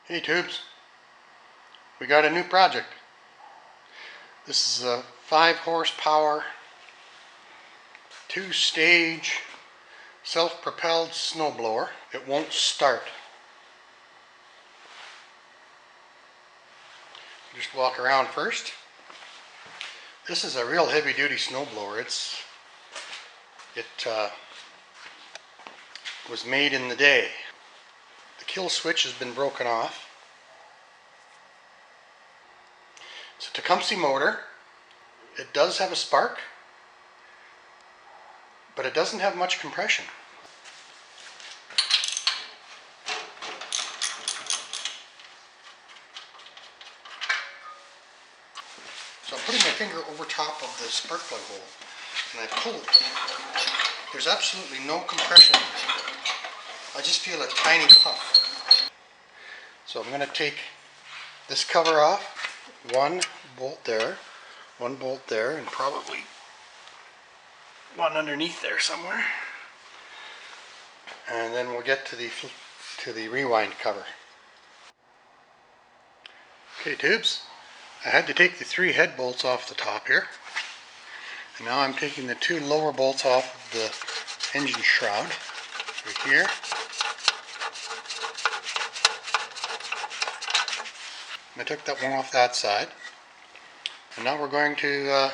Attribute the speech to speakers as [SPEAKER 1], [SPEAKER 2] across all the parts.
[SPEAKER 1] Hey tubes, we got a new project. This is a 5 horsepower, 2-stage, self-propelled snowblower. It won't start. Just walk around first. This is a real heavy-duty snowblower. It was made in the day. The kill switch has been broken off. It's a Tecumseh motor. It does have a spark, but it doesn't have much compression. So I'm putting my finger over top of the spark plug hole and I pull it. There's absolutely no compression. I just feel a tiny puff. So I'm going to take this cover off. One bolt there, and probably one underneath there somewhere. And then we'll get to the rewind cover. Okay tubes, I had to take the 3 head bolts off the top here. And now I'm taking the 2 lower bolts off of the engine shroud right here. I took that one off that side. And now we're going to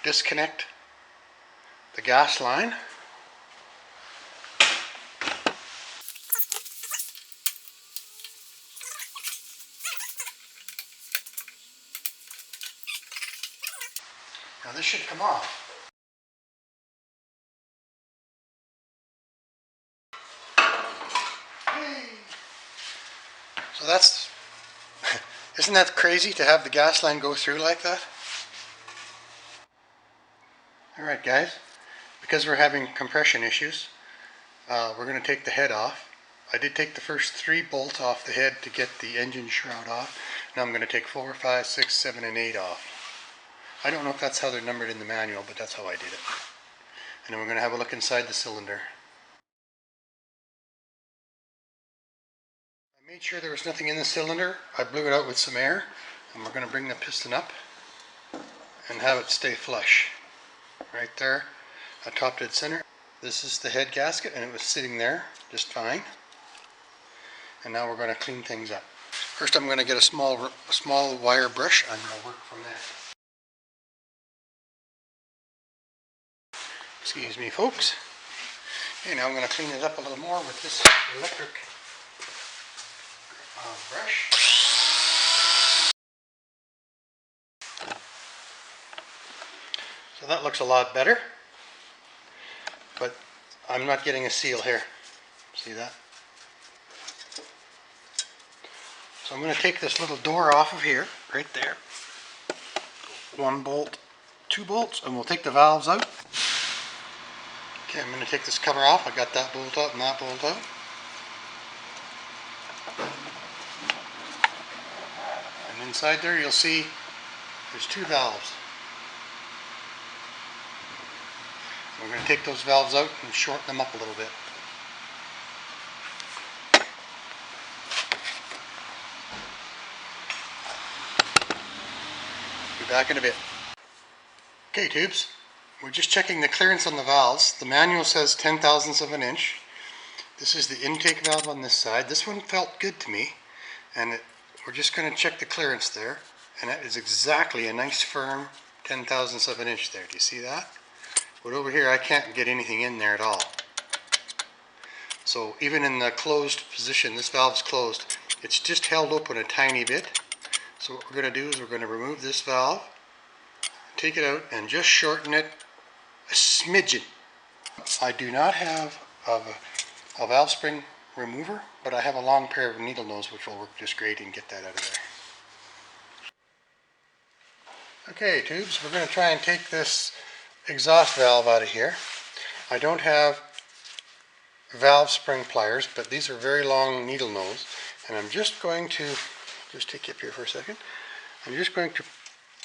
[SPEAKER 1] disconnect the gas line. Now this should come off. Hey. So that's, isn't that crazy to have the gas line go through like that? Alright guys, because we're having compression issues, we're going to take the head off. I did take the first 3 bolts off the head to get the engine shroud off. Now I'm going to take 4, 5, 6, 7, and 8 off. I don't know if that's how they're numbered in the manual, but that's how I did it. And then we're going to have a look inside the cylinder. I made sure there was nothing in the cylinder. I blew it out with some air, and we're going to bring the piston up and have it stay flush. Right there, top dead center. This is the head gasket, and it was sitting there just fine. And now we're going to clean things up. First I'm going to get a small wire brush and I'll work from there. Excuse me folks. Okay, now I'm going to clean it up a little more with this electric brush. So that looks a lot better, but I'm not getting a seal here. See that? So I'm going to take this little door off of here, right there. 1 bolt, 2 bolts, and we'll take the valves out. Okay, I'm going to take this cover off. I got that bolt out and that bolt out. And inside there you'll see there's 2 valves. We're going to take those valves out and shorten them up a little bit. Be back in a bit. Okay tubes, we're just checking the clearance on the valves. The manual says 10 thousandths of an inch. This is the intake valve on this side. This one felt good to me, and we're just going to check the clearance there, and that is exactly a nice firm 10 thousandths of an inch there. Do you see that? But over here I can't get anything in there at all. So even in the closed position, this valve's closed, it's just held open a tiny bit. So what we're going to do is we're going to remove this valve, take it out, and just shorten it a smidgen. I do not have a valve spring remover, but I have a long pair of needle nose which will work just great and get that out of there. Okay tubes, we're going to try and take this exhaust valve out of here. I don't have valve spring pliers, but these are very long needle nose, and I'm just going to take you up here for a second. I'm just going to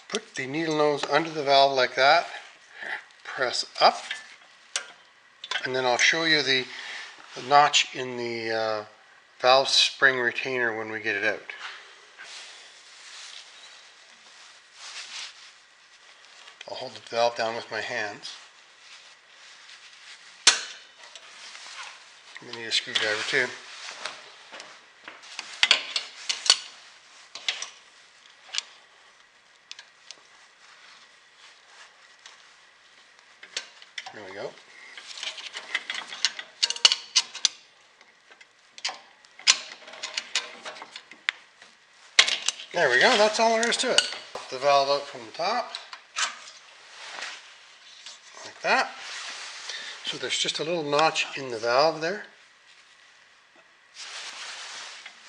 [SPEAKER 1] put the needle nose under the valve like that, press up, and then I'll show you the notch in the valve spring retainer when we get it out. I'll hold the valve down with my hands. I'm going to need a screwdriver too. There we go. There we go, that's all there is to it. Pop the valve out from the top, like that. So there's just a little notch in the valve there.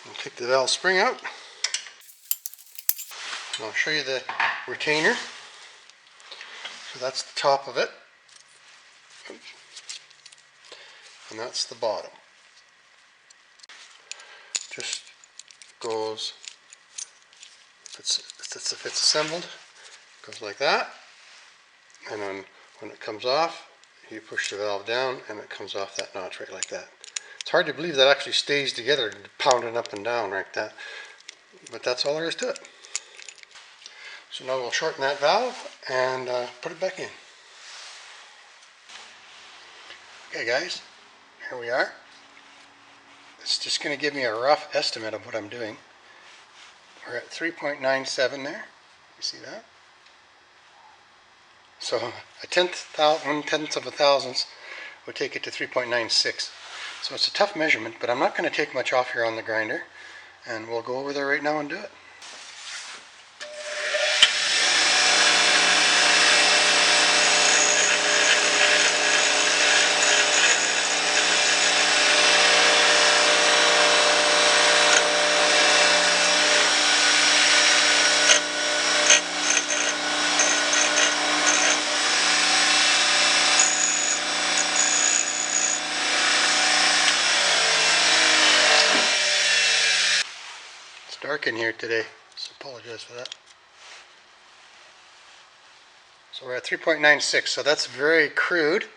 [SPEAKER 1] I'll take the valve spring out. And I'll show you the retainer. So that's the top of it. And that's the bottom. Just goes, if it's assembled, goes like that. And then when it comes off, you push the valve down and it comes off that notch right like that. It's hard to believe that actually stays together, pounding up and down like that. But that's all there is to it. So now we'll shorten that valve and put it back in. Okay guys, here we are. It's just going to give me a rough estimate of what I'm doing. We're at 3.97 there. You see that? So a 1/10 of a thousandth would take it to 3.96. So it's a tough measurement, but I'm not going to take much off here on the grinder, and we'll go over there right now and do it. Dark in here today, so apologize for that. So we're at 3.96, so that's very crude,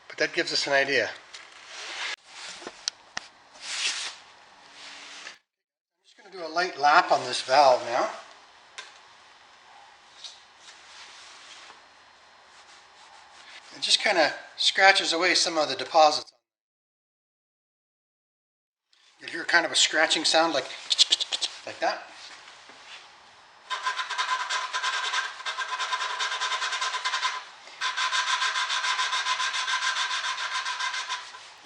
[SPEAKER 1] but that gives us an idea. I'm just going to do a light lap on this valve now. It just kind of scratches away some of the deposits. You'll hear kind of a scratching sound like that.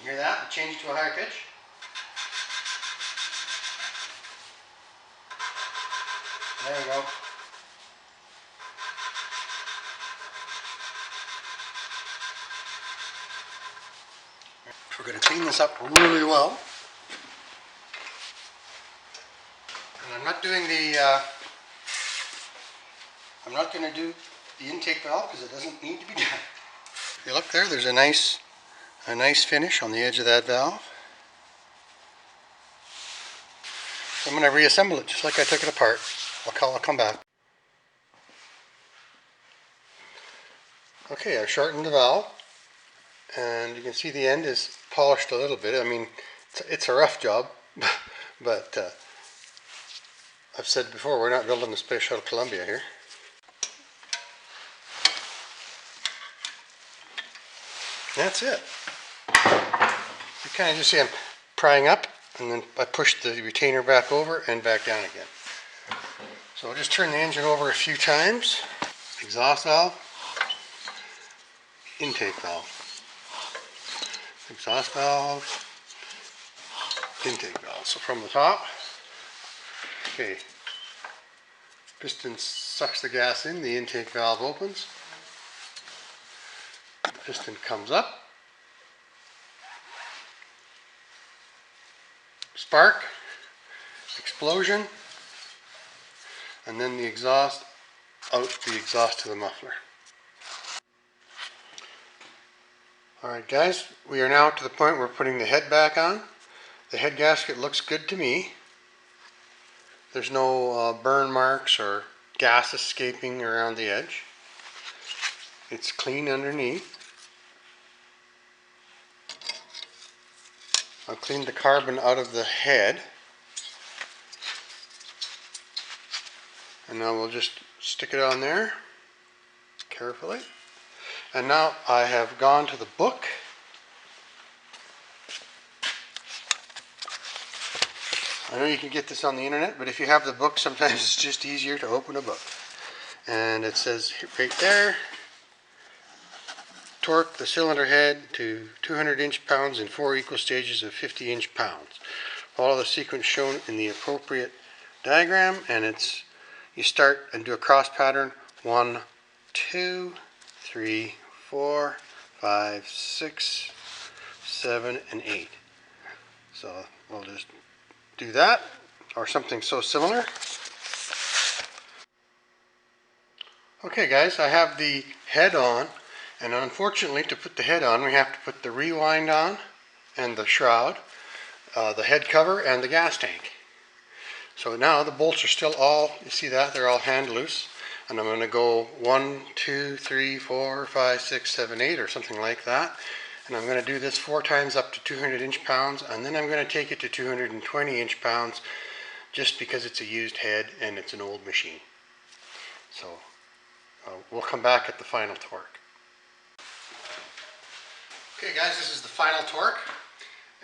[SPEAKER 1] You hear that? It changed to a higher pitch. There we go. We're going to clean this up really well. And I'm not doing I'm not going to do the intake valve because it doesn't need to be done. If you look there, there's a nice finish on the edge of that valve. So I'm going to reassemble it just like I took it apart. I'll come back. Okay, I've shortened the valve, and you can see the end is polished a little bit. I mean, it's a rough job, but I've said before, we're not building the Space Shuttle Columbia here. That's it. You kind of just see I'm prying up, and then I push the retainer back over and back down again. So I'll just turn the engine over a few times. Exhaust valve, intake valve. Exhaust valve, intake valve. So from the top, okay, piston sucks the gas in, the intake valve opens, the piston comes up, spark, explosion, and then the exhaust out the exhaust to the muffler. Alright guys, we are now to the point where we're putting the head back on. The head gasket looks good to me. There's no burn marks or gas escaping around the edge. It's clean underneath. I'll clean the carbon out of the head. And now we'll just stick it on there carefully. And now I have gone to the book. I know you can get this on the internet, but if you have the book, sometimes it's just easier to open a book. And it says right there, torque the cylinder head to 200 inch-pounds in 4 equal stages of 50 inch-pounds. Follow the sequence shown in the appropriate diagram, and you start and do a cross pattern. 1, 2, 3, 4, 5, 6, 7, and 8. So we'll just do that, or something so similar. Okay guys, I have the head on, and unfortunately to put the head on we have to put the rewind on, and the shroud, the head cover, and the gas tank. So now the bolts are still all, you see that, they're all hand loose, and I'm going to go 1, 2, 3, 4, 5, 6, 7, 8 or something like that. And I'm going to do this 4 times up to 200 inch-pounds, and then I'm going to take it to 220 inch-pounds just because it's a used head and it's an old machine. So we'll come back at the final torque. Okay guys, this is the final torque,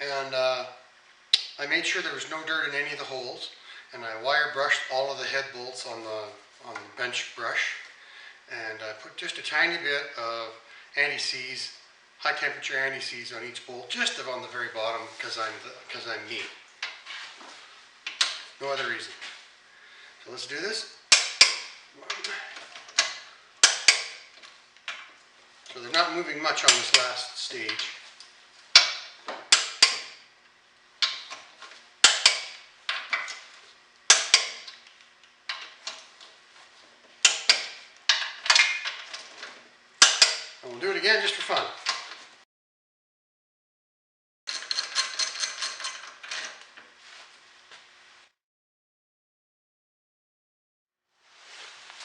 [SPEAKER 1] and I made sure there was no dirt in any of the holes, and I wire brushed all of the head bolts on the bench brush, and I put just a tiny bit of anti-seize, high temperature anti-seize on each bolt, just on the very bottom, because I'm me. No other reason. So let's do this. So they're not moving much on this last stage. And we'll do it again just for fun.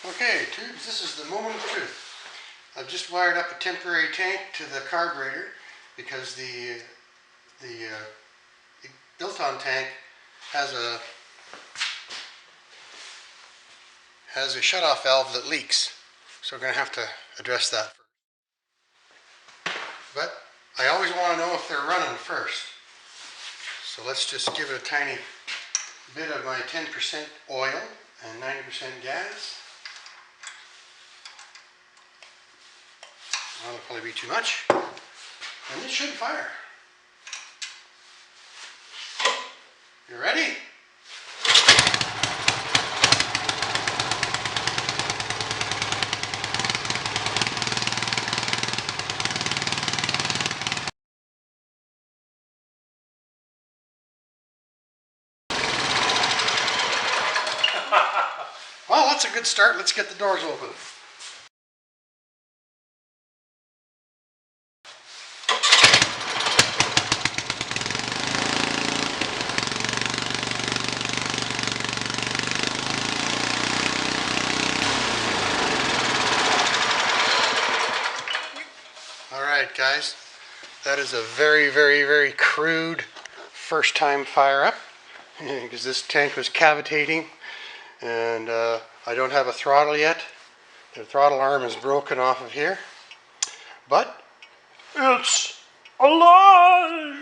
[SPEAKER 1] Okay, tubes, this is the moment of truth. I've just wired up a temporary tank to the carburetor because the built-on tank has a shut-off valve that leaks. So we're going to have to address that first. But I always want to know if they're running first. So let's just give it a tiny bit of my 10% oil and 90% gas. That'll probably be too much. And it should fire. You ready? Well, that's a good start. Let's get the doors open. Alright guys, that is a very, very, very crude first time fire up because this tank was cavitating, and I don't have a throttle yet. The throttle arm is broken off of here, but it's alive!